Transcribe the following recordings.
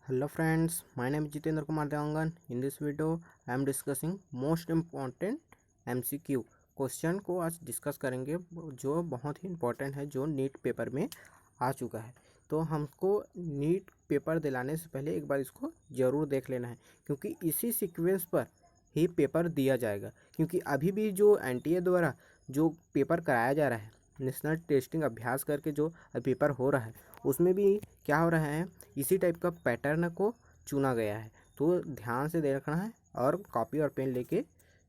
Hello friends, my name is Jitendra Kumar Devangan. In this video, I am discussing most important MCQ question को आज discuss करेंगे जो बहुत ही important है, जो नीट पेपर में आ चुका है। तो हमको नीट पेपर दिलाने से पहले एक बार इसको ज़रूर देख लेना है, क्योंकि इसी सीक्वेंस पर ही पेपर दिया जाएगा। क्योंकि अभी भी जो एनटीए द्वारा जो पेपर कराया जा रहा है, नेशनल टेस्टिंग अभ्यास करके जो पेपर हो रहा है, उसमें भी क्या हो रहा है, इसी टाइप का पैटर्न को चुना गया है। तो ध्यान से देखना है और कॉपी और पेन लेके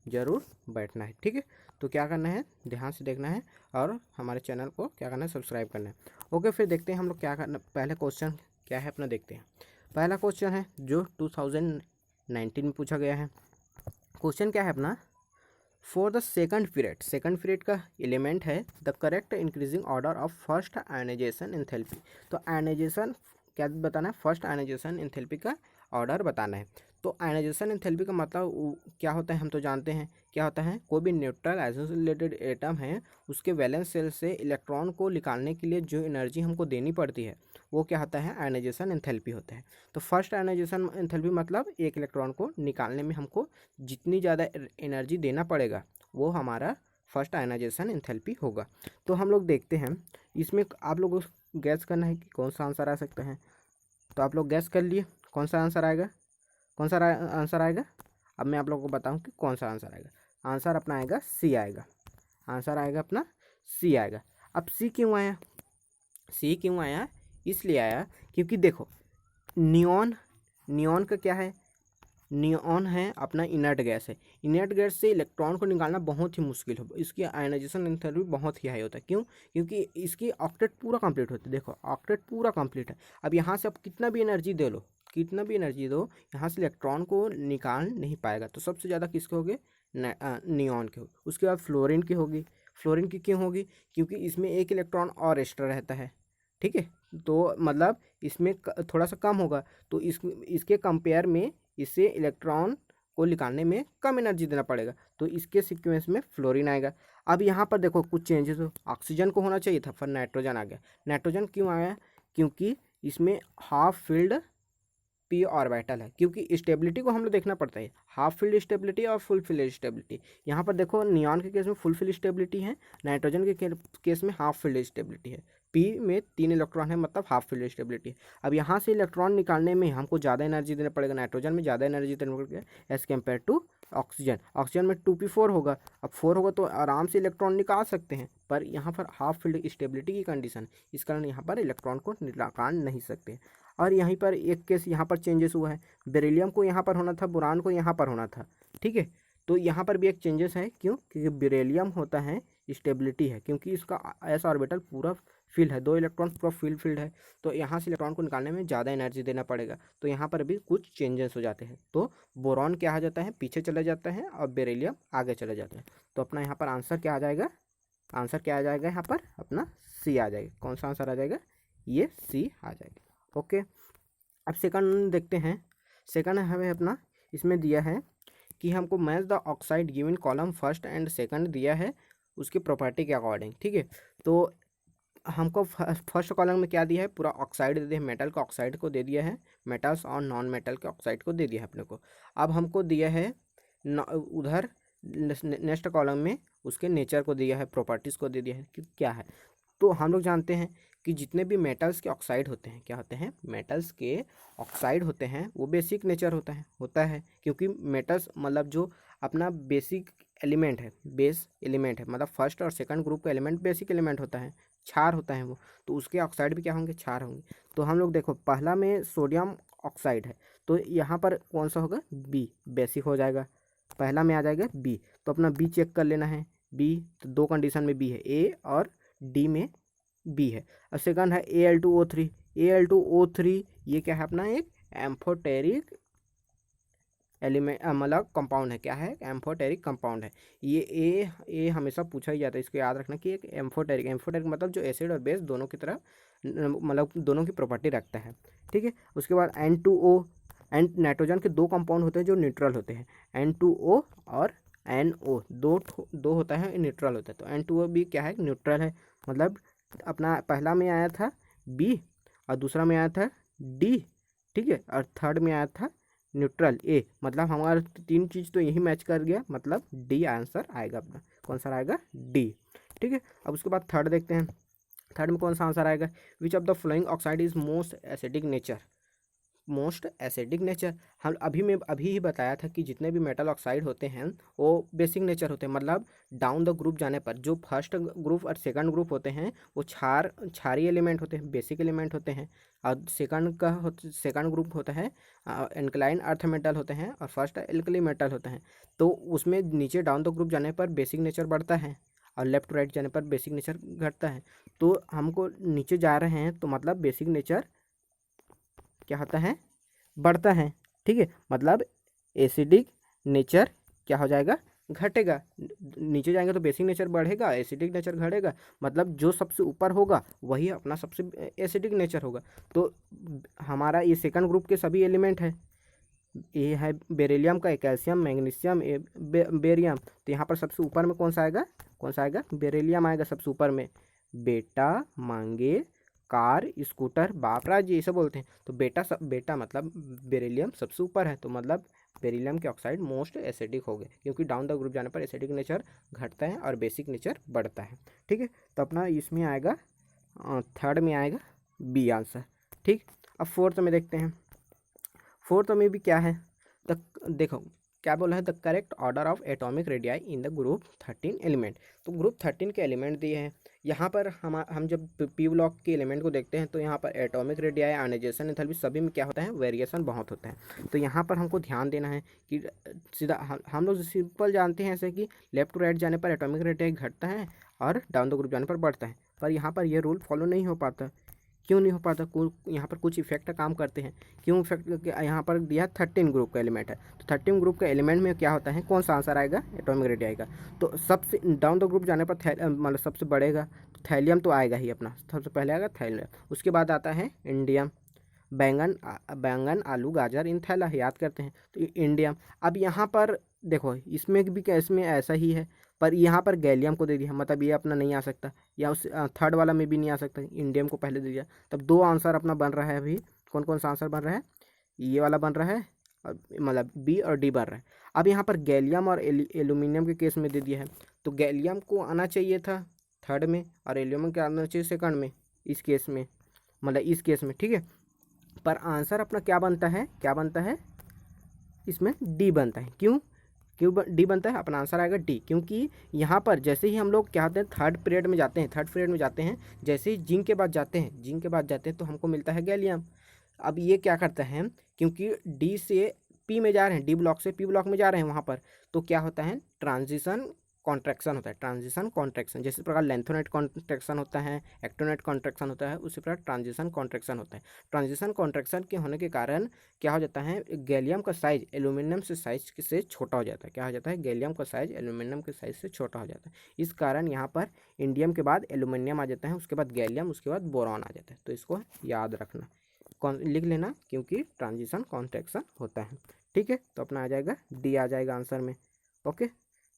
ज़रूर बैठना है, ठीक है। तो क्या करना है, ध्यान से देखना है और हमारे चैनल को क्या करना है, सब्सक्राइब करना है। ओके, फिर देखते हैं हम लोग क्या करना। पहले क्वेश्चन क्या है अपना, देखते हैं। पहला क्वेश्चन है जो 2019 में पूछा गया है। क्वेश्चन क्या है अपना, फॉर द सेकंड पीरियड का एलिमेंट है the correct increasing order of first ionisation enthalpy. तो आयनाइजेशन क्या बताना है, फर्स्ट आयनाइजेशन एंथैल्पी का ऑर्डर बताना है। तो आयनाइजेशन एंथैल्पी का मतलब क्या होता है, हम तो जानते हैं क्या होता है। कोई भी न्यूट्रल आइसोलेटेड एटम है, उसके वैलेंस शेल से इलेक्ट्रॉन को निकालने के लिए जो एनर्जी हमको देनी पड़ती है, वो क्या होता है, आयनाइजेशन एंथैल्पी होता है। तो फर्स्ट आयनाइजेशन एंथैल्पी मतलब एक इलेक्ट्रॉन को निकालने में हमको जितनी ज़्यादा एनर्जी देना पड़ेगा, वो हमारा फर्स्ट आयनाइजेशन एंथैल्पी होगा। तो हम लोग देखते हैं, इसमें आप लोगों को गैस करना है कि कौन सा आंसर आ सकता है। तो आप लोग गैस कर लिए कौन सा आंसर आएगा, कौन सा आंसर आएगा। अब मैं आप लोगों को बताऊं कि कौन सा आंसर आएगा। आंसर अपना आएगा सी आएगा, आंसर आएगा अपना सी आएगा। अब सी क्यों आया, सी क्यों आया, इसलिए आया क्योंकि देखो, नियॉन, नियॉन का क्या है, नियॉन है अपना इनर्ट गैस है। इनर्ट गैस से इलेक्ट्रॉन को निकालना बहुत ही मुश्किल हो, इसकी आयनाइजेशन एंथैल्पी बहुत ही हाई होता है। क्यों, क्योंकि इसकी ऑक्टेट पूरा कंप्लीट होती है। देखो ऑक्टेट पूरा कंप्लीट है। अब यहाँ से आप कितना भी एनर्जी दे लो, कितना भी एनर्जी दो, यहाँ से इलेक्ट्रॉन को निकाल नहीं पाएगा। तो सबसे ज़्यादा किसके होगी, नियॉन के होगी। उसके बाद फ्लोरीन की होगी। फ्लोरीन की क्यों होगी, क्योंकि इसमें एक इलेक्ट्रॉन और एक्स्ट्रा रहता है, ठीक है। तो मतलब इसमें थोड़ा सा कम होगा, तो इसके कंपेयर में इससे इलेक्ट्रॉन को निकालने में कम एनर्जी देना पड़ेगा। तो इसके सीक्वेंस में फ्लोरीन आएगा। अब यहाँ पर देखो कुछ चेंजेस हो, ऑक्सीजन को होना चाहिए था, पर नाइट्रोजन आ गया। नाइट्रोजन क्यों आया, क्योंकि इसमें हाफ फील्ड पी ऑर्बिटल है। क्योंकि स्टेबिलिटी को हम लोग देखना पड़ता है, हाफ फील्ड स्टेबिलिटी और फुल फील्ड स्टेबिलिटी। यहाँ पर देखो नियॉन के केस में फुल फील्ड स्टेबिलिटी है, नाइट्रोजन के केस में हाफ फील्ड स्टेबिलिटी है। पी में 3 इलेक्ट्रॉन है, मतलब हाफ फील्ड स्टेबिलिटी है। अब यहाँ से इलेक्ट्रॉन निकालने में हमको ज़्यादा एनर्जी देना पड़ेगा, नाइट्रोजन में ज़्यादा एनर्जी देना पड़ेगा as compare to oxygen. Oxygen में 2p4 होगा। अब 4 होगा तो आराम से इलेक्ट्रॉन निकाल सकते हैं, पर यहाँ पर हाफ फील्ड स्टेबिलिटी की कंडीशन, इस कारण यहाँ पर इलेक्ट्रॉन को निकाल नहीं सकते। और यहीं पर एक केस यहाँ पर चेंजेस हुआ है, बेरिलियम को यहाँ पर होना था, बोरान को यहाँ पर होना था, ठीक है। तो यहाँ पर भी एक चेंजेस है, क्यों, क्योंकि बेरिलियम होता है स्टेबिलिटी है, क्योंकि इसका एस ऑर्बिटल पूरा फील्ड है, 2 इलेक्ट्रॉन पूरा फील्ड है। तो यहाँ से इलेक्ट्रॉन को निकालने में ज़्यादा एनर्जी देना पड़ेगा, तो यहाँ पर भी कुछ चेंजेस हो जाते हैं। तो बोरॉन क्या आ जाता है, पीछे चला जाता है, और बेरिलियम आगे चला जाता है। तो अपना यहाँ पर आंसर क्या आ जाएगा, आंसर क्या आ जाएगा, यहाँ पर अपना सी आ जाएगा। कौन सा आंसर आ जाएगा, ये सी आ जाएगा। ओके, अब सेकंड देखते हैं। सेकंड हमें अपना इसमें दिया है कि हमको match the oxide given column first and second दिया है उसकी प्रॉपर्टी के अकॉर्डिंग, ठीक है। तो हमको फर्स्ट कॉलम में क्या दिया है, पूरा ऑक्साइड दे दिया है, मेटल का ऑक्साइड को दे दिया है, मेटल्स और नॉन मेटल के ऑक्साइड को दे दिया है अपने को। अब हमको दिया है उधर नेक्स्ट कॉलम में उसके नेचर को दिया है, प्रॉपर्टीज़ को दे दिया है कि क्या है। तो हम लोग जानते हैं कि जितने भी मेटल्स के ऑक्साइड होते हैं, क्या होते हैं, मेटल्स के ऑक्साइड होते हैं, वो बेसिक नेचर होता है। क्योंकि मेटल्स मतलब जो अपना बेसिक एलिमेंट है, बेस एलिमेंट है, मतलब फर्स्ट और सेकंड ग्रुप का एलिमेंट बेसिक एलिमेंट होता है, क्षार होता है वो। तो उसके ऑक्साइड भी क्या होंगे, क्षार होंगे। तो हम लोग देखो पहला में सोडियम ऑक्साइड है, तो यहाँ पर कौन सा होगा, बी, बेसिक हो जाएगा। पहला में आ जाएगा बी, तो अपना बी चेक कर लेना है। बी तो 2 कंडीशन में बी है, ए और डी में बी है। और सेकंड है Al2O3। Al2O3 ये क्या है, अपना एक एम्फोटेरिक एलिमेंट मतलब कंपाउंड है। क्या है, एम्फोटेरिक कंपाउंड है। ये ए हमेशा पूछा ही जाता है, इसको याद रखना कि एक एम्फोटेरिक मतलब जो एसिड और बेस दोनों की तरह मतलब दोनों की प्रॉपर्टी रखता है, ठीक है। उसके बाद N2O, एंड नाइट्रोजन के 2 कंपाउंड होते हैं जो न्यूट्रल होते हैं, N2O और NO, दो होता है, न्यूट्रल होता है। तो N2O भी क्या है, न्यूट्रल है। मतलब अपना पहला में आया था बी और दूसरा में आया था डी, ठीक है, और थर्ड में आया था न्यूट्रल ए, मतलब हमारा 3 चीज़ तो यही मैच कर गया, मतलब डी आंसर आएगा अपना। कौन सा आएगा? डी। ठीक है, अब उसके बाद थर्ड देखते हैं। थर्ड में कौन सा आंसर आएगा? विच of the flowing oxide is most acidic nature? Most acidic nature, हम अभी ही बताया था कि जितने भी मेटल ऑक्साइड होते हैं वो बेसिक नेचर होते हैं, मतलब डाउन द ग्रुप जाने पर जो फर्स्ट ग्रुप और सेकंड ग्रुप होते हैं वो क्षारीय एलिमेंट होते हैं, बेसिक एलिमेंट होते हैं। और सेकंड ग्रुप होता है एल्कलाइन अर्थ मेटल होते हैं, और फर्स्ट एल्कली मेटल होते हैं। तो उसमें नीचे डाउन द ग्रुप जाने पर बेसिक नेचर बढ़ता है और लेफ्ट टू राइट जाने पर बेसिक नेचर घटता है। तो हमको नीचे जा रहे हैं तो मतलब बेसिक नेचर क्या होता है? बढ़ता है। ठीक है, मतलब एसिडिक नेचर क्या हो जाएगा? घटेगा। नीचे जाएंगे तो बेसिक नेचर बढ़ेगा, एसिडिक नेचर घटेगा, मतलब जो सबसे ऊपर होगा वही अपना सबसे एसिडिक नेचर होगा। तो हमारा ये सेकंड ग्रुप के सभी एलिमेंट है, ये है बेरिलियम का, कैल्शियम, मैग्नीशियम, बेरियम। तो यहाँ पर सबसे ऊपर में कौन सा आएगा? कौन सा आएगा? बेरिलियम आएगा सबसे ऊपर में। बेटा मांगे कार स्कूटर बाप राज ये सब बोलते हैं, तो बेटा मतलब बेरिलियम सबसे ऊपर है, तो मतलब बेरिलियम के ऑक्साइड मोस्ट एसिडिक हो गए, क्योंकि डाउन द ग्रुप जाने पर एसिडिक नेचर घटता है और बेसिक नेचर बढ़ता है। ठीक है, तो अपना इसमें आएगा थर्ड में आएगा बी आंसर। ठीक, अब फोर्थ में देखते हैं। फोर्थ में भी क्या है? देखो क्या बोला है? The correct order of atomic radii in the group 13 element. तो ग्रुप 13 के एलिमेंट दिए हैं। यहाँ पर हम जब पी ब्लॉक के एलिमेंट को देखते हैं तो यहाँ पर एटॉमिक रेडियाई, आयनाइजेशन एंथैल्पी सभी में क्या होता है? वेरिएशन बहुत होता है। तो यहाँ पर हमको ध्यान देना है कि सीधा हम लोग सिंपल जानते हैं ऐसे कि लेफ्ट टू राइट जाने पर एटॉमिक रेडियाई घटता है और डाउन द ग्रुप जाने पर बढ़ता है, पर यहाँ पर यह रूल फॉलो नहीं हो पाता। क्यों नहीं हो पाता? यहाँ पर कुछ इफेक्ट काम करते हैं। क्यों इफेक्ट? यहाँ पर दिया 13 ग्रुप का एलिमेंट है, तो 13 ग्रुप का एलिमेंट में क्या होता है? कौन सा आंसर आएगा? एटॉमिक रेडियाई आएगा। तो सबसे डाउन द ग्रुप जाने पर मतलब सबसे बढ़ेगा तो थैलियम तो आएगा ही अपना, सबसे पहले आएगा थैलियम। उसके बाद आता है इंडियम, बैंगन आलू गाजर इन थैला, याद करते हैं तो इंडियम। अब यहाँ पर देखो इसमें भी इसमें ऐसा ही है, पर यहाँ पर गैलियम को दे दिया, मतलब ये अपना नहीं आ सकता, या उस थर्ड वाला में भी नहीं आ सकता, इंडियम को पहले दे दिया। तब दो आंसर अपना बन रहा है अभी। कौन कौन सा आंसर बन रहा है? ये वाला बन रहा है, और मतलब बी और डी बन रहा है। अब यहाँ पर गैलियम और एल्यूमिनियम के केस में दे दिया है, तो गैलियम को आना चाहिए था थर्ड में और एल्यूमिनियम को आना चाहिए सेकंड में, इस केस में, मतलब इस केस में। ठीक है, पर आंसर अपना क्या बनता है? क्या बनता है? इसमें डी बनता है। क्यों डी बनता है? अपना आंसर आएगा डी, क्योंकि यहाँ पर जैसे ही हम लोग क्या होते हैं थर्ड पीरियड में जाते हैं, जैसे ही जिंक के बाद जाते हैं तो हमको मिलता है गैलियम। अब ये क्या करता है, क्योंकि डी से पी में जा रहे हैं, डी ब्लॉक से पी ब्लॉक में जा रहे हैं वहाँ पर, तो क्या होता है? ट्रांजिशन कॉन्ट्रैक्शन होता है, ट्रांजिशन कॉन्ट्रैक्शन। जैसे प्रकार लेंथोनेट कॉन्ट्रैक्शन होता है, एक्टोनेट कॉन्ट्रैक्शन होता है, उसी प्रकार ट्रांजिशन कॉन्ट्रैक्शन होता है। ट्रांजिशन कॉन्ट्रैक्शन के होने के कारण क्या हो जाता है? गैलियम का साइज एल्यूमिनियम से साइज से छोटा हो जाता है। क्या हो जाता है? गैलियम का साइज एल्यूमिनियम के साइज से छोटा हो जाता है। इस कारण यहाँ पर इंडियम के बाद एल्यूमिनियम आ जाता है, उसके बाद गैलियम, उसके बाद बोरॉन आ जाता है। तो इसको याद रखना, लिख लेना, क्योंकि ट्रांजिशन कॉन्ट्रैक्शन होता है। ठीक है, तो अपना आ जाएगा डी, आ जाएगा आंसर में। ओके,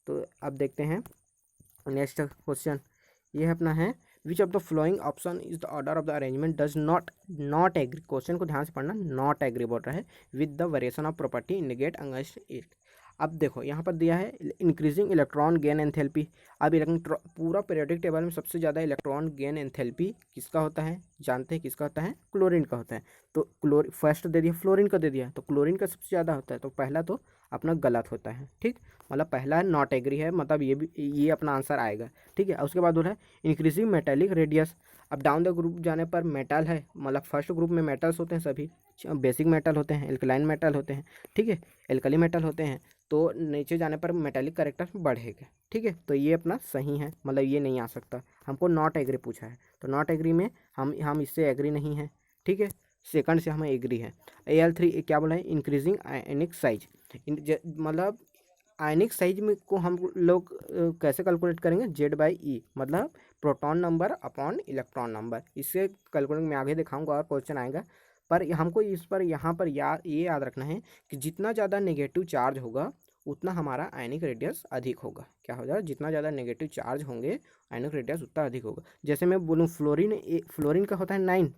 तो अब देखते हैं नेक्स्ट क्वेश्चन। ये अपना है which of the following option is the order of the arrangement does not agree. Question को ध्यान से पढ़ना, नॉट एग्री बोल रहा है with the variation of property indicate against it. अब देखो यहाँ पर दिया है इंक्रीजिंग इलेक्ट्रॉन गेन एंथैल्पी। अब पूरा पीरियोडिक टेबल में सबसे ज़्यादा इलेक्ट्रॉन गेन एंथैल्पी किसका होता है? जानते हैं किसका होता है? क्लोरीन का होता है। तो फर्स्ट दे दिया, फ्लोरीन का दे दिया, तो क्लोरीन का सबसे ज़्यादा होता है, तो पहला तो अपना गलत होता है। ठीक, मतलब पहला नॉट एग्री है, मतलब ये अपना आंसर आएगा। ठीक है, उसके बाद बोला है इंक्रीजिंग मेटेलिक रेडियस। अब डाउन द ग्रुप जाने पर मेटल है, मतलब फर्स्ट ग्रुप में मेटल्स होते हैं, सभी बेसिक मेटल होते हैं, एल्कलाइन मेटल होते हैं, ठीक है, एल्कली मेटल होते हैं, तो नीचे जाने पर मेटेलिक कैरेक्टर बढ़ेगा। ठीक है, तो ये अपना सही है, मतलब ये नहीं आ सकता। हमको नॉट एग्री पूछा है, तो नॉट एग्री में हम इससे एग्री नहीं है। ठीक है, सेकंड से हमें एग्री है। AL3 क्या बोला है? इंक्रीजिंग आयनिक साइज, मतलब आयनिक साइज में को हम लोग कैसे कैलकुलेट करेंगे? Z/E, मतलब proton number upon electron number. इससे कैलकुलेट में आगे दिखाऊंगा और क्वेश्चन आएगा, पर हमको इस पर यहाँ पर ये याद रखना है कि जितना ज़्यादा नेगेटिव चार्ज होगा उतना हमारा आयनिक रेडियस अधिक होगा। क्या हो जाएगा? जितना ज़्यादा नेगेटिव चार्ज होंगे आयनिक रेडियस उतना अधिक होगा। जैसे मैं बोलूँ फ्लोरीन का होता है 9,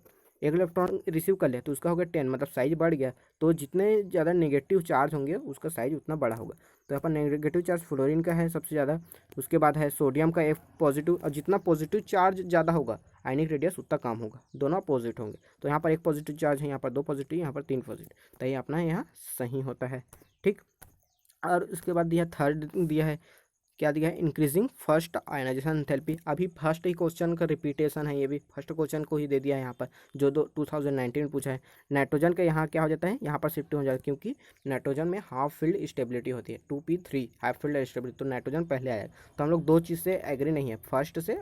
एक इलेक्ट्रॉन रिसीव कर लिया तो उसका हो गया 10, मतलब साइज बढ़ गया। तो जितने ज़्यादा नेगेटिव चार्ज होंगे उसका साइज उतना बड़ा होगा। तो यहाँ पर नेगेटिव चार्ज फ्लोरीन का है सबसे ज़्यादा, उसके बाद है सोडियम का F पॉजिटिव, और जितना पॉजिटिव चार्ज ज़्यादा होगा आयनिक रेडियस उतना कम होगा, दोनों अपोजिट होंगे। तो यहाँ पर एक पॉजिटिव चार्ज है, यहाँ पर 2 पॉजिटिव, यहाँ पर 3 पॉजिटिव, तो ये अपना यहाँ सही होता है। ठीक, और उसके बाद दिया थर्ड दिया है, क्या दिया है, इंक्रीजिंग फर्स्ट आयनाइजेशन एंथैल्पी। अभी फर्स्ट ही क्वेश्चन का रिपीटेशन है, ये भी फर्स्ट क्वेश्चन को ही दे दिया है यहाँ पर, जो 2019 में पूछा है। नाइट्रोजन का यहाँ क्या हो जाता है, यहाँ पर शिफ्ट हो जाता है, क्योंकि नाइट्रोजन में हाफ फील्ड स्टेबिलिटी होती है, 2p3 हाफ फील्ड स्टेबिलिटी, तो नाइट्रोजन पहले आया। तो हम लोग दो चीज़ से एग्री नहीं है, फर्स्ट से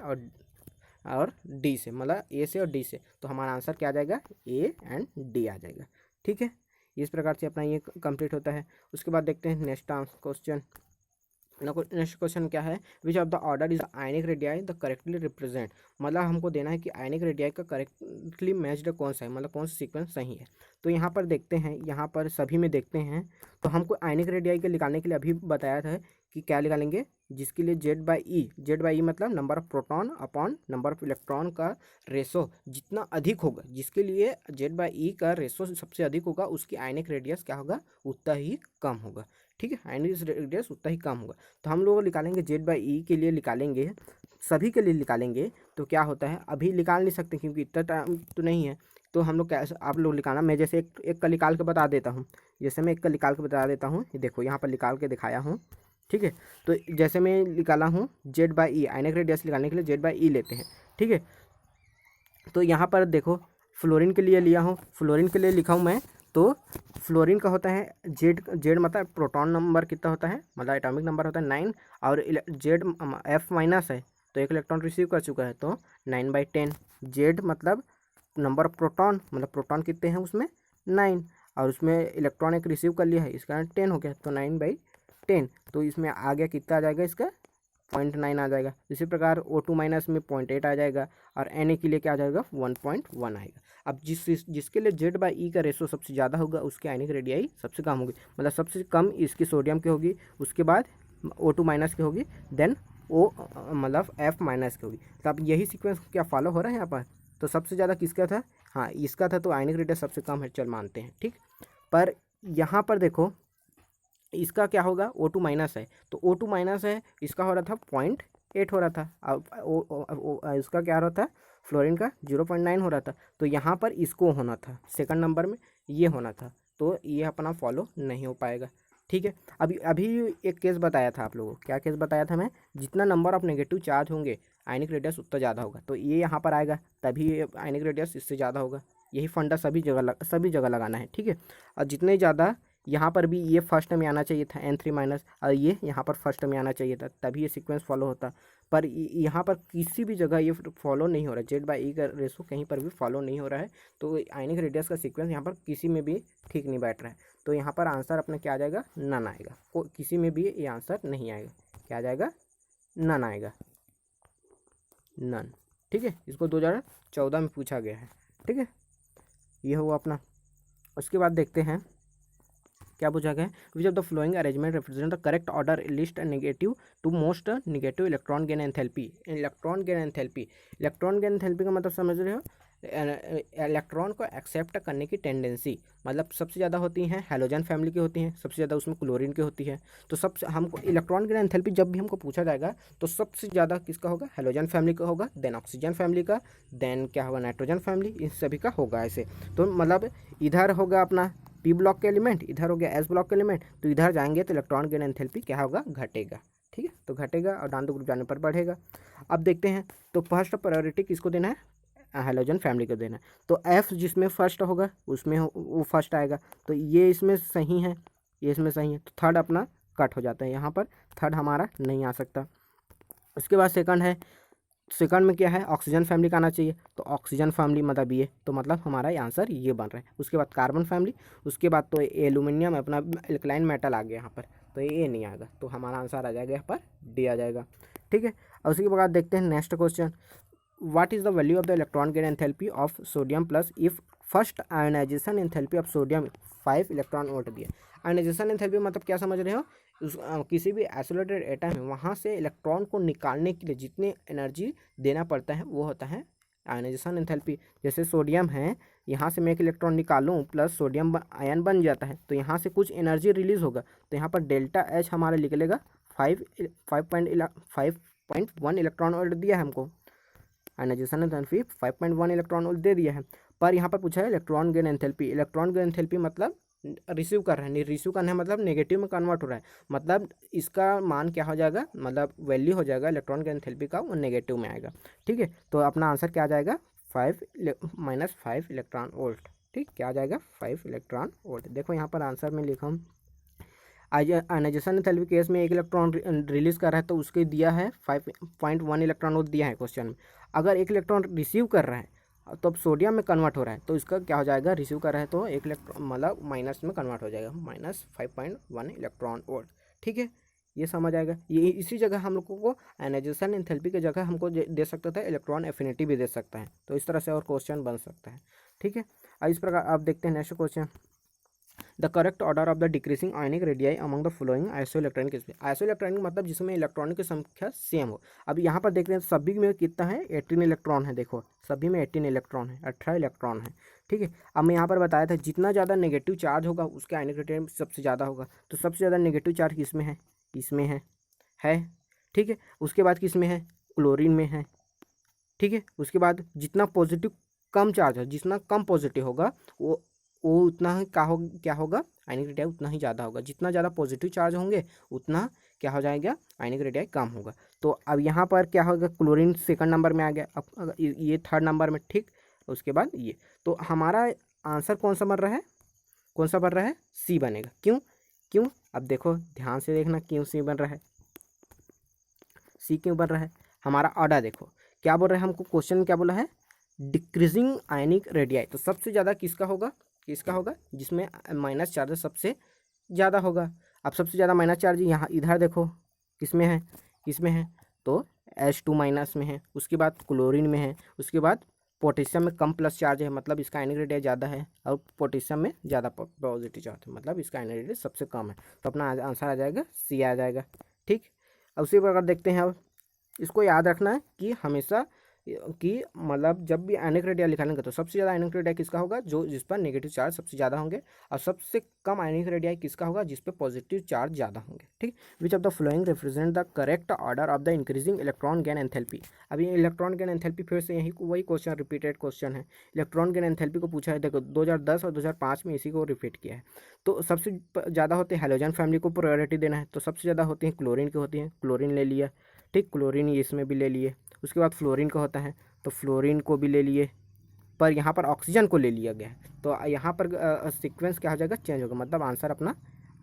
और डी से, मतलब ए से और डी से। तो हमारा आंसर क्या आ जाएगा, ए एंड डी आ जाएगा। ठीक है, इस प्रकार से अपना ये कंप्लीट होता है। उसके बाद देखते हैं नेक्स्ट क्वेश्चन। नेक्स्ट क्वेश्चन क्या है, which of the order is ionic radii the correctly represent. मतलब हमको देना है कि आयनिक रेडियाई का करेक्टली मैच्ड कौन सा है, मतलब कौन सा सीक्वेंस सही है। तो यहाँ पर देखते हैं, यहाँ पर सभी में देखते हैं, तो हमको आयनिक रेडियाई के निकालने के लिए अभी बताया था कि क्या निकालेंगे, जिसके लिए Z/E मतलब number of proton upon number of electron का रेशो जितना अधिक होगा, जिसके लिए Z/E का रेशो सबसे अधिक होगा, उसकी आयनिक रेडियस क्या होगा, उतना ही कम होगा। ठीक है, आयनिक रेडियस उतना ही कम होगा। तो हम लोग निकालेंगे Z/E के लिए, निकालेंगे सभी के लिए निकालेंगे। तो क्या होता है, अभी निकाल नहीं सकते क्योंकि इतना टाइम तो नहीं है। तो हम लोग कैसे, आप लोग निकालना, मैं जैसे एक का निकाल के बता देता हूँ। जैसे मैं एक का निकाल के बता देता हूँ, ये देखो यहाँ पर निकाल के दिखाया हूँ। ठीक है, तो जैसे मैं निकाला हूँ Z/E, आयनिक रेडियस निकालने के लिए Z/E लेते हैं। ठीक है, तो यहाँ पर देखो फ्लोरीन के लिए लिया हूँ, फ्लोरीन के लिए लिखा हूँ मैं। तो फ्लोरीन का होता है जेड मतलब प्रोटॉन नंबर कितना होता है, मतलब एटॉमिक नंबर होता है 9, और जेड F माइनस है, तो एक इलेक्ट्रॉन रिसीव कर चुका है, तो 9/10। जेड मतलब नंबर ऑफ प्रोटॉन, मतलब प्रोटॉन कितने हैं उसमें 9, और उसमें इलेक्ट्रॉन एक रिसीव कर लिया है, इसका 10 हो गया, तो 9/10। तो इसमें आ गया कितना आ जाएगा, इसका 0.9 आ जाएगा। इसी प्रकार O2 माइनस में 0.8 आ जाएगा, और Na के लिए क्या आ जाएगा, 1.1 आएगा। अब जिसके लिए Z/E का रेशो सबसे ज़्यादा होगा उसकी आयनिक रेडियाई सबसे कम होगी, मतलब सबसे कम इसकी सोडियम की होगी, उसके बाद O2 माइनस की होगी, देन O मतलब F माइनस की होगी। तो अब यही सीक्वेंस क्या फॉलो हो रहा है यहाँ पर। तो सबसे ज़्यादा किसका था, हाँ इसका था, तो आयनिक रेडियस सबसे कम है, चल मानते हैं। ठीक, पर यहाँ पर देखो इसका क्या होगा, O2 माइनस है, तो O2 माइनस है, इसका हो रहा था 0.8 हो रहा था, अब इसका क्या हो रहा था, फ्लोरीन का 0.9 हो रहा था। तो यहाँ पर इसको होना था सेकंड नंबर में, ये होना था, तो ये अपना फॉलो नहीं हो पाएगा। ठीक है, अभी एक केस बताया था आप लोगों को, क्या केस बताया था मैं, जितना नंबर ऑफ नेगेटिव चार्ज होंगे आयनिक रेडियस उतना ज़्यादा होगा, तो ये यहाँ पर आएगा, तभी आयनिक रेडियस इससे ज़्यादा होगा। यही फंडा सभी जगह लगाना है। ठीक है, और जितने ज़्यादा यहाँ पर भी ये फर्स्ट में आना चाहिए था N3 माइनस, और ये यहाँ पर फर्स्ट में आना चाहिए था, तभी ये सीक्वेंस फॉलो होता। पर यहाँ पर किसी भी जगह ये फॉलो नहीं हो रहा है, Z/E का रेशो कहीं पर भी फॉलो नहीं हो रहा है, तो आयनिक रेडियस का सीक्वेंस यहाँ पर किसी में भी ठीक नहीं बैठ रहा है। तो यहाँ पर आंसर अपना क्या आ जाएगा, नन आएगा, किसी में भी ये आंसर नहीं आएगा, क्या आ जाएगा, नन आएगा, नन। ठीक है, इसको 2014 में पूछा गया है। ठीक है, ये हुआ अपना। उसके बाद देखते हैं क्या पूछा गया है, which of the following arrangement represent the correct order list negative to most negative electron gain enthalpy. Electron gain enthalpy, electron gain enthalpy का मतलब समझ रहे हो, इलेक्ट्रॉन को एक्सेप्ट करने की टेंडेंसी, मतलब सबसे ज़्यादा होती हैं हैलोजन फैमिली की होती हैं, सबसे ज़्यादा उसमें क्लोरीन की होती है। तो सबसे हमको इलेक्ट्रॉन गेन एंथैल्पी जब भी हमको पूछा जाएगा तो सबसे ज़्यादा किसका होगा, हैलोजन फैमिली का होगा, देन ऑक्सीजन फैमिली का, देन क्या होगा, नाइट्रोजन फैमिली, इन सभी का होगा ऐसे। तो मतलब इधर होगा अपना P ब्लॉक के एलिमेंट, इधर हो गया S ब्लॉक के एलिमेंट, तो इधर जाएंगे तो इलेक्ट्रॉन गेन एंथैल्पी क्या होगा, घटेगा। ठीक है, तो घटेगा और डांडो ग्रुप जाने पर बढ़ेगा। अब देखते हैं, तो फर्स्ट प्रायोरिटी किसको देना है, हैलोजन फैमिली को देना है। तो F जिसमें फर्स्ट होगा उसमें वो फर्स्ट आएगा, तो ये इसमें सही है, ये इसमें सही है, तो थर्ड अपना कट हो जाता है, यहाँ पर थर्ड हमारा नहीं आ सकता। उसके बाद सेकंड है, सेकंड में क्या है, ऑक्सीजन फैमिली का आना चाहिए, तो ऑक्सीजन फैमिली मतलब ये, तो मतलब हमारा ये आंसर ये बन रहा है। उसके बाद कार्बन फैमिली, उसके बाद तो एल्यूमिनियम अपना एल्कलाइन मेटल आ गया यहाँ पर, तो ये नहीं आएगा, तो हमारा आंसर आ जाएगा यहाँ पर डी आ जाएगा। ठीक है, और उसके बाद देखते हैं next question, what is the value of the electron gain enthalpy of sodium plus if first ionization enthalpy of sodium 5 electron volt दिया। आयोनाइजेशन एंथैल्पी मतलब क्या समझ रहे हो, किसी भी आइसोलेटेड एटम है वहाँ से इलेक्ट्रॉन को निकालने के लिए जितनी एनर्जी देना पड़ता है वो होता है आयनाइजेशन एंथैल्पी, जैसे सोडियम है, यहाँ से मैं एक इलेक्ट्रॉन निकालूं प्लस सोडियम आयन बन जाता है, तो यहाँ से कुछ एनर्जी रिलीज होगा, तो यहाँ पर डेल्टा एच हमारा निकलेगा 5.1 इलेक्ट्रॉन वोल्ट दिया है हमको, आयनाइजेशन एंथैल्पी 5.1 इलेक्ट्रॉन वोल्ट दे दिया है। पर यहाँ पर पूछा है electron gain enthalpy, electron gain enthalpy मतलब रिसीव कर रहा है, रिसीव करना है मतलब नेगेटिव में कन्वर्ट हो रहा है, मतलब इसका मान क्या हो जाएगा, मतलब वैल्यू हो जाएगा इलेक्ट्रॉन गेन एंथैल्पी का, वो नेगेटिव में आएगा। ठीक है, तो अपना आंसर क्या आ जाएगा, 5 इलेक्ट्रॉन वोल्ट। ठीक, क्या आ जाएगा, 5 इलेक्ट्रॉन वोल्ट। देखो यहाँ पर आंसर में लिखा हूँ, आयनाइजेशन एंथैल्पी केस में एक इलेक्ट्रॉन रिलीज कर रहा है, तो उसके दिया है 5.1 इलेक्ट्रॉन वोल्ट दिया है क्वेश्चन में। अगर एक इलेक्ट्रॉन रिसीव कर रहा है तो अब सोडियम में कन्वर्ट हो रहा है, तो इसका क्या हो जाएगा, रिसीव कर रहा है तो एक इलेक्ट्रॉन मतलब माइनस में कन्वर्ट हो जाएगा, -5.1 इलेक्ट्रॉन वोल्ट। ठीक है, ये समझ आएगा। ये इसी जगह हम लोगों को आयनाइजेशन एंथैल्पी की जगह हमको दे सकता था इलेक्ट्रॉन एफिनिटी भी दे सकता है, तो इस तरह से और क्वेश्चन बन सकता है। ठीक है, अब इस प्रकार आप देखते हैं next question, the correct order of the decreasing ionic radii among the following isoelectronic space. Isoelectronic मतलब जिसमें इलेक्ट्रॉनिक की संख्या सेम हो। अब यहाँ पर देखते हैं सभी में कितना है, 18 इलेक्ट्रॉन है। देखो सभी में 18 इलेक्ट्रॉन है, 18 इलेक्ट्रॉन है। ठीक है, अब मैं यहाँ पर बताया था जितना ज़्यादा नेगेटिव चार्ज होगा उसके आयनिक रेडियाई सबसे ज़्यादा होगा, तो सबसे ज़्यादा नेगेटिव चार्ज किसमें है, इसमें है। ठीक है, उसके बाद किसमें है, क्लोरीन में है। ठीक है, उसके बाद जितना पॉजिटिव कम चार्ज है, जितना कम पॉजिटिव होगा वो उतना ही क्या होगा आयनिक रेडियाई उतना ही ज़्यादा होगा। जितना ज़्यादा पॉजिटिव चार्ज होंगे उतना क्या हो जाएगा, आयनिक रेडियाई कम होगा। तो अब यहाँ पर क्या होगा, क्लोरीन सेकंड नंबर में आ गया, अब ये थर्ड नंबर में। ठीक, उसके बाद ये, तो हमारा आंसर कौन सा बन रहा है, कौन सा बन रहा है, सी बनेगा। क्यों अब देखो ध्यान से देखना, क्यों सी बन रहा है, सी क्यों बन रहा है। हमारा ऑर्डर देखो क्या बोल रहा है, हमको क्वेश्चन क्या बोला है, डिक्रीजिंग आयनिक रेडियाई, तो सबसे ज़्यादा किसका होगा, जिसमें माइनस चार्ज सबसे ज़्यादा होगा। अब सबसे ज़्यादा माइनस चार्ज यहाँ इधर देखो किसमें है, तो H2 माइनस में है, उसके बाद क्लोरीन में है, उसके बाद पोटेशियम में कम प्लस चार्ज है, मतलब इसका आयनिक रेडियाई ज़्यादा है, और पोटेशियम में ज़्यादा पॉजिटिव चार्ज है, मतलब इसका आयनिक रेडियाई सबसे कम है। तो अपना आंसर आ जाएगा सी आ जाएगा। ठीक, अब उसी प्रकार देखते हैं, अब इसको याद रखना है कि हमेशा कि मतलब जब भी आयनिक रेडियाई निकालेंगे तो सबसे ज़्यादा आयनिक रेडियाई किसका होगा, जो जिस पर नेगेटिव चार्ज सबसे ज़्यादा होंगे, और सबसे कम आयनिक रेडियाई किसका होगा, जिस पर पॉजिटिव चार्ज ज़्यादा होंगे। ठीक, विच of the following represent the correct order of the increasing electron gain enthalpy. अभी इलेक्ट्रॉन गेन एंथैल्पी फिर से वही क्वेश्चन रिपीटेड क्वेश्चन है, इलेक्ट्रॉन गेन एंथैल्पी को पूछा है। देखो 2010 और 2005 में इसी को रिपीट किया है। तो सबसे ज़्यादा होते हैं हैलोजन फैमिली को प्रायोरिटी देना है, तो सबसे ज़्यादा होती हैं क्लोरीन की होती हैं, क्लोरीन ले लिया। ठीक, क्लोरीन इसमें भी ले लिए। उसके बाद फ्लोरीन का होता है, तो फ्लोरीन को भी ले लिए, पर यहाँ पर ऑक्सीजन को ले लिया गया है, तो यहाँ पर सीक्वेंस क्या हो जाएगा, चेंज होगा, मतलब आंसर अपना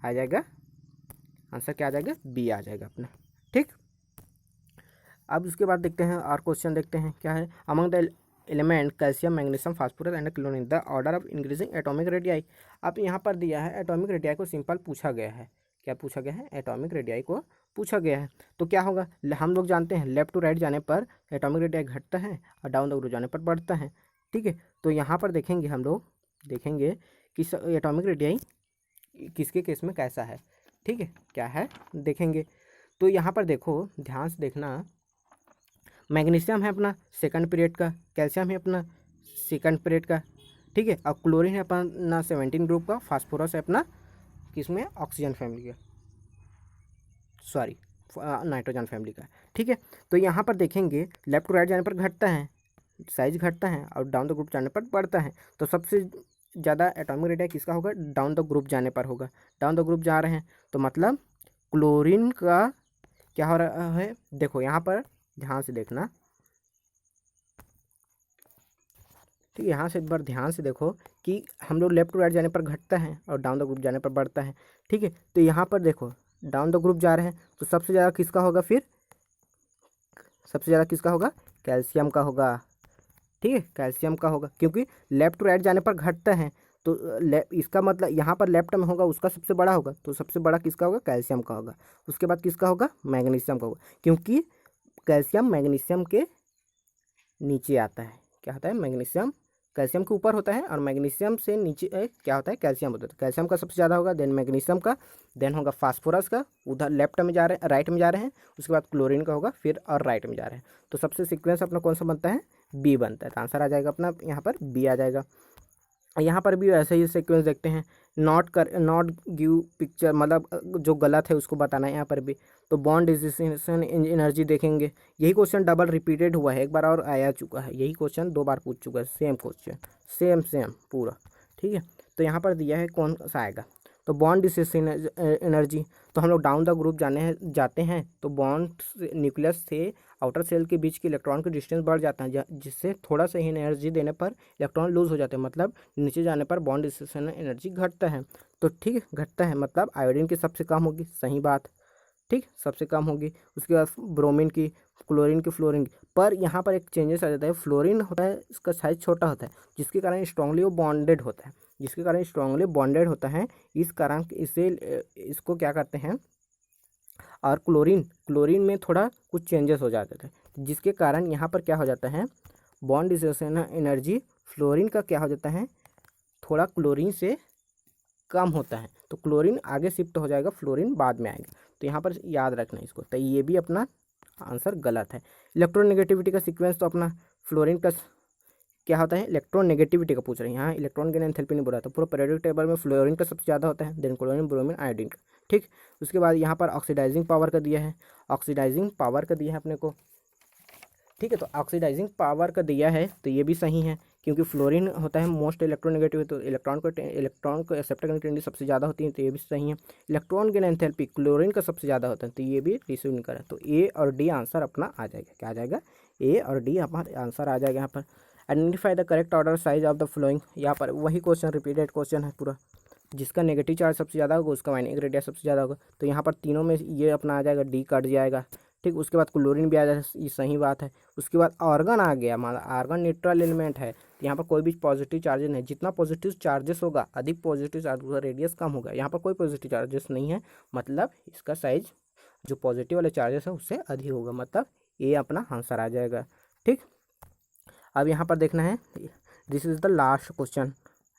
आ जाएगा, आंसर क्या आ जाएगा, बी आ जाएगा अपना। ठीक, अब उसके बाद देखते हैं और क्वेश्चन देखते हैं क्या है, among the element calcium magnesium phosphorus and chlorine the order of increasing atomic radii. अब यहाँ पर दिया है एटॉमिक रेडियाई को सिंपल पूछा गया है, क्या पूछा गया है, एटॉमिक रेडियाई को पूछा गया है। तो क्या होगा, हम लोग जानते हैं लेफ्ट टू राइट जाने पर एटॉमिक रेडियाई घटता है और डाउन द ग्रुप जाने पर बढ़ता है। ठीक है, तो यहाँ पर देखेंगे हम लोग देखेंगे कि एटॉमिक रेडियाई किसके केस में कैसा है। ठीक है, क्या है देखेंगे, तो यहाँ पर देखो ध्यान से देखना, मैग्नीशियम है अपना सेकंड पीरियड का, कैल्शियम है अपना सेकंड पीरियड का। ठीक है, और क्लोरीन है अपना 17 ग्रुप का, फास्फोरस है अपना किसमें, ऑक्सीजन फैमिली का, सॉरी नाइट्रोजन फैमिली का। ठीक है, तो यहाँ पर देखेंगे लेफ्ट टू राइट जाने पर घटता है, साइज घटता है, और डाउन द ग्रुप जाने पर बढ़ता है। तो सबसे ज़्यादा एटॉमिक रेडियाई किसका होगा, डाउन द ग्रुप जाने पर होगा। डाउन द ग्रुप जा रहे हैं तो मतलब क्लोरीन का क्या हो रहा है, देखो यहाँ पर ध्यान से देखना। ठीक, यहाँ से एक बार ध्यान से देखो कि हम लोग लेफ्ट टू राइट जाने पर घटता है और डाउन द ग्रुप जाने पर बढ़ता है। ठीक है, तो यहाँ पर देखो डाउन द ग्रुप जा रहे हैं तो सबसे ज़्यादा किसका होगा, फिर सबसे ज़्यादा किसका होगा, कैल्शियम का होगा। ठीक है, कैल्शियम का होगा, क्योंकि लेफ्ट टू राइट जाने पर घटता है, तो इसका मतलब यहाँ पर लेफ्ट में होगा उसका सबसे बड़ा होगा, तो सबसे बड़ा किसका होगा, कैल्शियम का होगा। उसके बाद किसका होगा, मैग्नीशियम का होगा, क्योंकि कैल्शियम मैग्नीशियम के नीचे आता है। क्या होता है, मैग्नीशियम कैल्शियम के ऊपर होता है और मैग्नीशियम से नीचे क्या होता है, कैल्शियम होता है। कैल्शियम का सबसे ज़्यादा होगा, देन मैग्नीशियम का, देन होगा फास्फोरस का, उधर लेफ्ट में जा रहे हैं, राइट में जा रहे हैं, उसके बाद क्लोरीन का होगा, फिर और राइट में जा रहे हैं। तो सबसे सीक्वेंस अपना कौन सा बनता है, बी बनता है। तो आंसर आ जाएगा अपना यहाँ पर बी आ जाएगा। यहाँ पर भी वैसे ही सीक्वेंस देखते हैं, नॉट गिव पिक्चर, मतलब जो गलत है उसको बताना है यहाँ पर भी। तो बॉन्ड डिसोसिएशन एनर्जी देखेंगे, यही क्वेश्चन डबल रिपीटेड हुआ है, एक बार और आया चुका है, यही क्वेश्चन 2 बार पूछ चुका है, सेम क्वेश्चन सेम पूरा, ठीक है। तो यहाँ पर दिया है कौन सा आएगा, तो बॉन्ड डिसोसिएशन एनर्जी। तो हम लोग डाउन द ग्रुप जाते हैं तो बॉन्ड न्यूक्लियस से आउटर सेल के बीच के इलेक्ट्रॉन का डिस्टेंस बढ़ जाता है, जिससे थोड़ा सा ही एनर्जी देने पर इलेक्ट्रॉन लूज हो जाते हैं, मतलब नीचे जाने पर बॉन्ड डिसोसिएशन एनर्जी घटता है। तो ठीक है, घटता है मतलब आयोडीन की सबसे कम होगी, सही बात, ठीक, सबसे कम होगी। उसके बाद ब्रोमीन की, क्लोरीन की, फ्लोरीन की। पर यहाँ पर एक चेंजेस आ जाता है, फ्लोरीन होता है इसका साइज छोटा होता है, जिसके कारण स्ट्रांगली वो बॉन्डेड होता है, जिसके कारण स्ट्रांगली बॉन्डेड होता है, इस कारण इसको क्या करते हैं। और क्लोरीन में थोड़ा कुछ चेंजेस हो जाते थे, जिसके कारण यहाँ पर क्या हो जाता है, बॉन्ड डिसोसिएशन एनर्जी फ्लोरीन का क्या हो जाता है, थोड़ा क्लोरीन से कम होता है। तो क्लोरीन आगे शिफ्ट हो जाएगा, फ्लोरीन बाद में आएगा। तो यहाँ पर याद रखना इसको, तो ये भी अपना आंसर गलत है। इलेक्ट्रोनेगेटिविटी का सीक्वेंस तो अपना फ्लोरीन का क्या होता है, इलेक्ट्रोनेगेटिविटी का पूछ रहे हैं, यहाँ इलेक्ट्रॉन गेन एंथैल्पी नहीं बोला था। पूरा पीरियोडिक टेबल में फ्लोरीन का सबसे ज़्यादा होता है, देन क्लोरीन, ब्रोमीन, आयोडीन का, ठीक। उसके बाद यहाँ पर ऑक्सीडाइजिंग पावर का दिया है, ऑक्सीडाइजिंग पावर का दिया है अपने को, ठीक है। तो ऑक्सीडाइजिंग पावर का दिया है, तो ये भी सही है, क्योंकि फ्लोरीन होता है मोस्ट इलेक्ट्रोनेगेटिव, तो इलेक्ट्रॉन को एक्सेप्ट करने की टेंडेंसी सबसे ज़्यादा होती है, तो ये भी सही है। इलेक्ट्रॉन गेन एंथैल्पी क्लोरीन का सबसे ज़्यादा होता है, तो ये भी रिसीव नहीं करा। तो ए और डी आंसर अपना आ जाएगा, क्या आ जाएगा, ए और डी हमारा आंसर आ जाएगा। यहाँ पर identify the correct order size of the flowing, यहाँ पर वही क्वेश्चन रिपीटेड क्वेश्चन है पूरा, जिसका नेगेटिव चार्ज सबसे ज़्यादा होगा उसका माइनिंग रेडियस सबसे ज़्यादा होगा। तो यहाँ पर तीनों में ये अपना आ जाएगा, डी कट जाएगा, ठीक। उसके बाद क्लोरीन भी आ जाएगा, ये सही बात है। उसके बाद आर्गन आ गया, मतलब आर्गन न्यूट्रल एलिमेंट है, तो यहाँ पर कोई भी पॉजिटिव चार्जेस नहीं, जितना पॉजिटिव चार्जेस होगा, अधिक पॉजिटिव चार्ज होगा, रेडियस कम होगा। यहाँ पर कोई पॉजिटिव चार्जेस नहीं है, मतलब इसका साइज जो पॉजिटिव वाले चार्जेस है उससे अधिक होगा, मतलब ये अपना आंसर आ जाएगा, ठीक। अब यहाँ पर देखना है, this is the last question,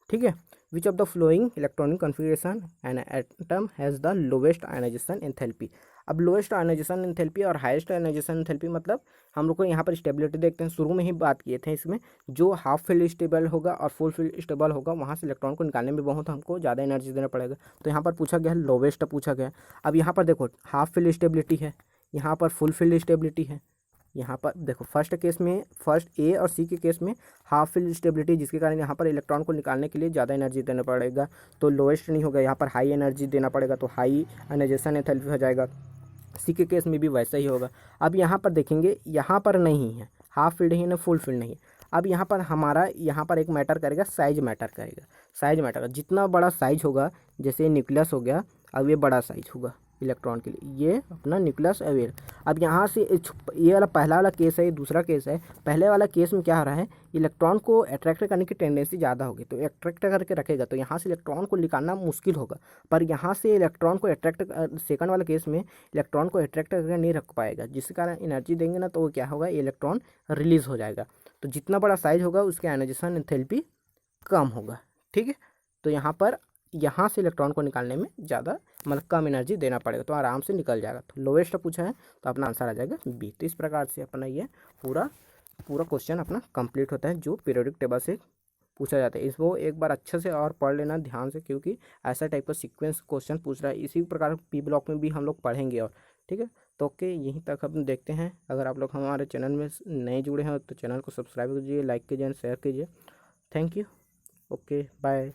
ठीक है। Which of the following electronic configuration an atom has the lowest ionization enthalpy. अब लोएस्ट आयनाइजेशन एंथैल्पी और हाईएस्ट आयनाइजेशन एंथैल्पी, मतलब हम लोग को यहाँ पर स्टेबिलिटी देखते हैं, शुरू में ही बात किए थे इसमें, जो हाफ फील्ड स्टेबल होगा और फुल फील्ड स्टेबल होगा, वहाँ से इलेक्ट्रॉन को निकालने में बहुत हमको ज़्यादा एनर्जी देना पड़ेगा। तो यहाँ पर पूछा गया है लोवेस्ट पूछा गया। अब यहाँ पर देखो हाफ फील्ड स्टेबिलिटी है, यहाँ पर फुल फील्ड स्टेबिलिटी है। यहाँ पर देखो फर्स्ट केस में, फर्स्ट ए और सी के केस में हाफ फील्ड स्टेबिलिटी, जिसके कारण यहाँ पर इलेक्ट्रॉन को निकालने के लिए ज़्यादा एनर्जी देना पड़ेगा, तो लोएस्ट नहीं होगा, यहाँ पर हाई एनर्जी देना पड़ेगा, तो हाई आयनाइजेशन एंथैल्पी हो जाएगा। सी के केस में भी वैसा ही होगा। अब यहाँ पर देखेंगे, यहाँ पर नहीं है हाफ फील्ड ही ना फुल फील्ड नहीं है। अब यहाँ पर हमारा यहाँ पर एक मैटर करेगा, साइज मैटर करेगा, साइज मैटर का जितना बड़ा साइज होगा, जैसे न्यूक्लियस हो गया, अब ये बड़ा साइज होगा इलेक्ट्रॉन के लिए, ये अपना न्यूक्लियस अवेयर। अब यहाँ से ये वाला पहला वाला केस है, ये दूसरा केस है। पहले वाला केस में क्या हो रहा है, इलेक्ट्रॉन को अट्रैक्ट करने की टेंडेंसी ज़्यादा होगी, तो अट्रैक्ट करके रखेगा, तो यहाँ से इलेक्ट्रॉन को निकालना मुश्किल होगा। पर यहाँ से इलेक्ट्रॉन को अट्रैक्ट, सेकंड वाला केस में इलेक्ट्रॉन को अट्रैक्ट करके नहीं रख पाएगा, जिसके कारण एनर्जी देंगे ना, तो वो क्या होगा, इलेक्ट्रॉन रिलीज हो जाएगा। तो जितना बड़ा साइज होगा उसके आयनाइजेशन एंथैल्पी कम होगा, ठीक है। तो यहाँ से इलेक्ट्रॉन को निकालने में ज़्यादा, मतलब कम एनर्जी देना पड़ेगा, तो आराम से निकल जाएगा। तो लोवेस्ट पूछा है, तो अपना आंसर आ जाएगा बी। तो इस प्रकार से अपना ये पूरा क्वेश्चन अपना कंप्लीट होता है, जो पीरियोडिक टेबल से पूछा जाता है। इसको एक बार अच्छे से और पढ़ लेना ध्यान से, क्योंकि ऐसा टाइप का सीक्वेंस क्वेश्चन पूछ रहा है। इसी प्रकार पी ब्लॉक में भी हम लोग पढ़ेंगे, और ठीक है। तो ओके, यहीं तक हम देखते हैं। अगर आप लोग हमारे चैनल में नए जुड़े हैं तो चैनल को सब्सक्राइब कीजिए, लाइक कीजिए, शेयर कीजिए। Thank you, okay, bye.